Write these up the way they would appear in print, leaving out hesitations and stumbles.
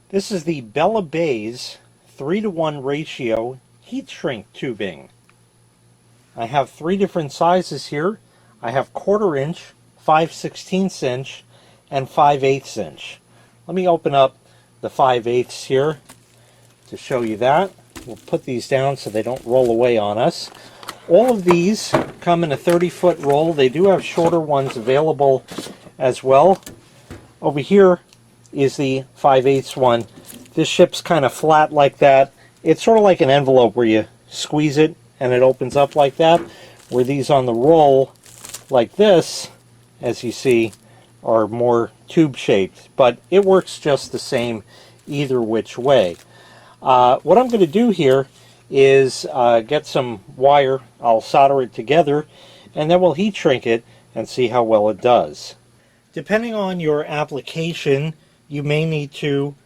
This is the BELLABAYS 3-to-1 ratio heat shrink tubing. I have 3 different sizes here. I have 1/4 inch, 5/16 inch, and 5/8 inch. Let me open up the 5/8 here to show you that. We'll put these down so they don't roll away on us. All of these come in a 30-foot roll. They do have shorter ones available as well. Over here is the 5/8 one. This ship's kind of flat like that. It's sort of like an envelope where you squeeze it and it opens up like that, where these on the roll like this, as you see, are more tube shaped, but it works just the same either which way. What I'm going to do here is get some wire. I'll solder it together and then we'll heat shrink it and see how well it does. Depending on your application, you may need to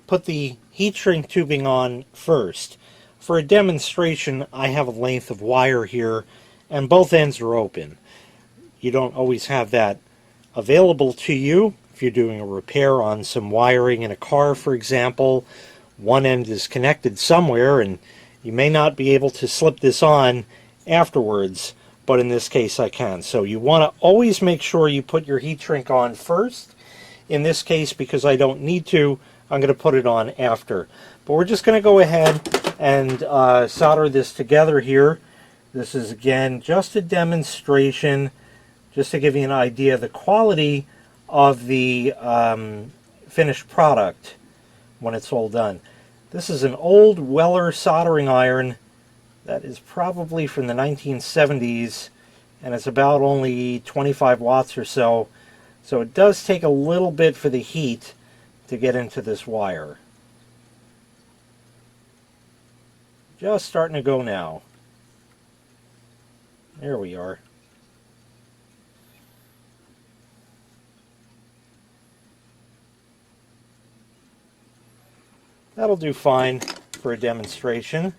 put the heat shrink tubing on first. For a demonstration, I have a length of wire here and both ends are open. You don't always have that available to you. If you're doing a repair on some wiring in a car, for example, one end is connected somewhere and you may not be able to slip this on afterwards, but in this case I can. So you want to always make sure you put your heat shrink on first. In this case, because I don't need to, I'm going to put it on after. But we're just going to go ahead and solder this together here. This is, again, just a demonstration, just to give you an idea of the quality of the finished product when it's all done. This is an old Weller soldering iron that is probably from the 1970s, and it's about only 25 watts or so. So it does take a little bit for the heat to get into this wire. Just starting to go now. There we are. That'll do fine for a demonstration.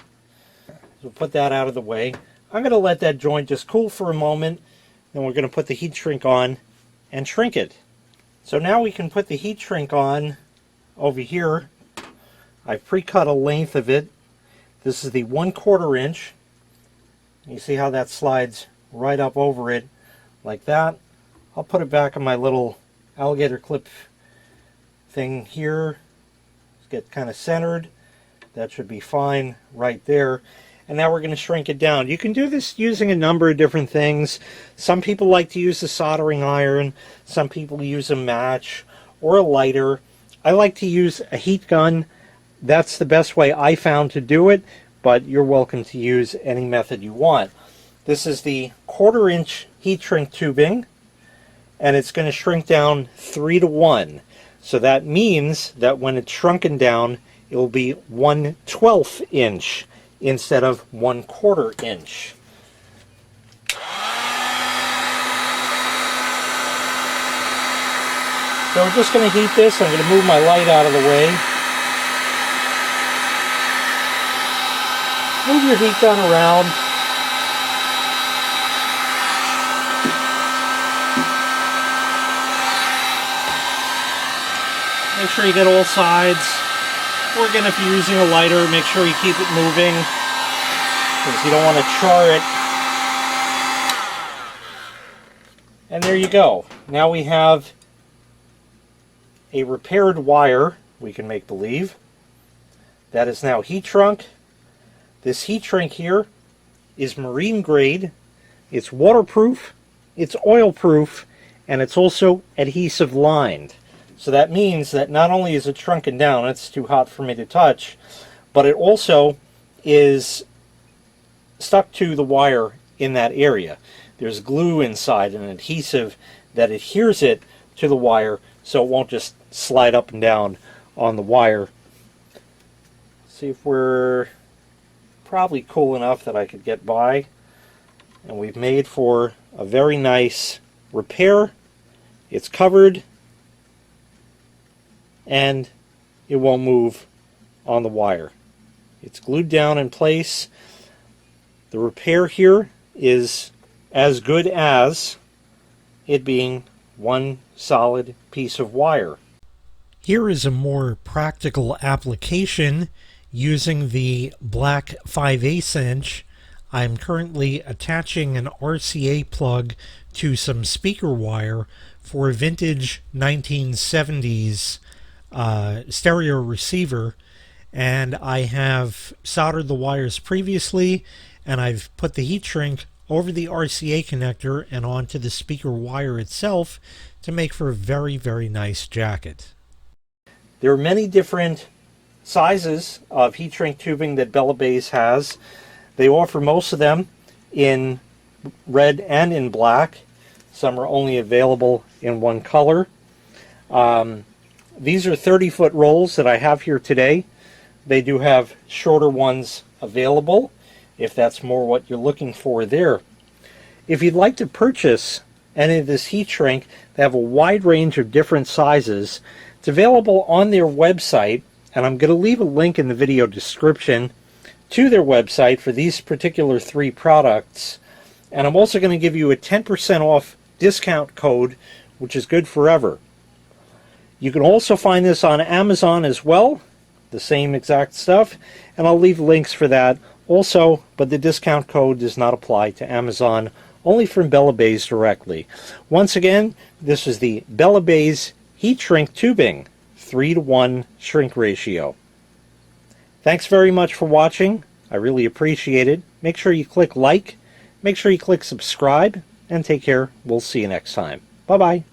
So put that out of the way. I'm going to let that joint just cool for a moment, then we're going to put the heat shrink on and shrink it. So now we can put the heat shrink on over here. I've pre-cut a length of it. This is the 1/4 inch. You see how that slides right up over it like that. I'll put it back on my little alligator clip thing here. Get kind of centered. That should be fine right there. And now we're going to shrink it down. You can do this using a number of different things. Some people like to use a soldering iron. Some people use a match or a lighter. I like to use a heat gun. That's the best way I found to do it, but you're welcome to use any method you want. This is the 1/4 inch heat shrink tubing, and it's going to shrink down 3-to-1. So that means that when it's shrunken down, it will be 1/12 inch instead of 1/4 inch. So we're just going to heat this. I'm going to move my light out of the way. Move your heat gun around. Make sure you get all sides. Or again, if you're using a lighter, make sure you keep it moving, because you don't want to char it. And there you go. Now we have a repaired wire, we can make believe, that is now heat shrunk. This heat shrink here is marine grade, it's waterproof, it's oil proof, and it's also adhesive lined. So that means that not only is it shrunken down, it's too hot for me to touch, but it also is stuck to the wire in that area. There's glue inside, an adhesive that adheres it to the wire so it won't just slide up and down on the wire. See if we're probably cool enough that I could get by. And we've made for a very nice repair. It's covered and it won't move on the wire. It's glued down in place. The repair here is as good as it being one solid piece of wire. Here is a more practical application using the black 5/8 inch. I'm currently attaching an RCA plug to some speaker wire for a vintage 1970s stereo receiver, and I have soldered the wires previously, and I've put the heat shrink over the RCA connector and onto the speaker wire itself to make for a very, very nice jacket. There are many different sizes of heat shrink tubing that BELLABAYS has. They offer most of them in red and in black. Some are only available in one color. These are 30-foot rolls that I have here today. They do have shorter ones available, if that's more what you're looking for there. If you'd like to purchase any of this heat shrink, they have a wide range of different sizes. It's available on their website, and I'm going to leave a link in the video description to their website for these particular 3 products. And I'm also going to give you a 10% off discount code, which is good forever. You can also find this on Amazon as well, the same exact stuff, and I'll leave links for that also, but the discount code does not apply to Amazon, only from BELLABAYS directly. Once again, this is the BELLABAYS heat shrink tubing, 3-to-1 shrink ratio. Thanks very much for watching. I really appreciate it. Make sure you click like, make sure you click subscribe, and take care. We'll see you next time. Bye-bye.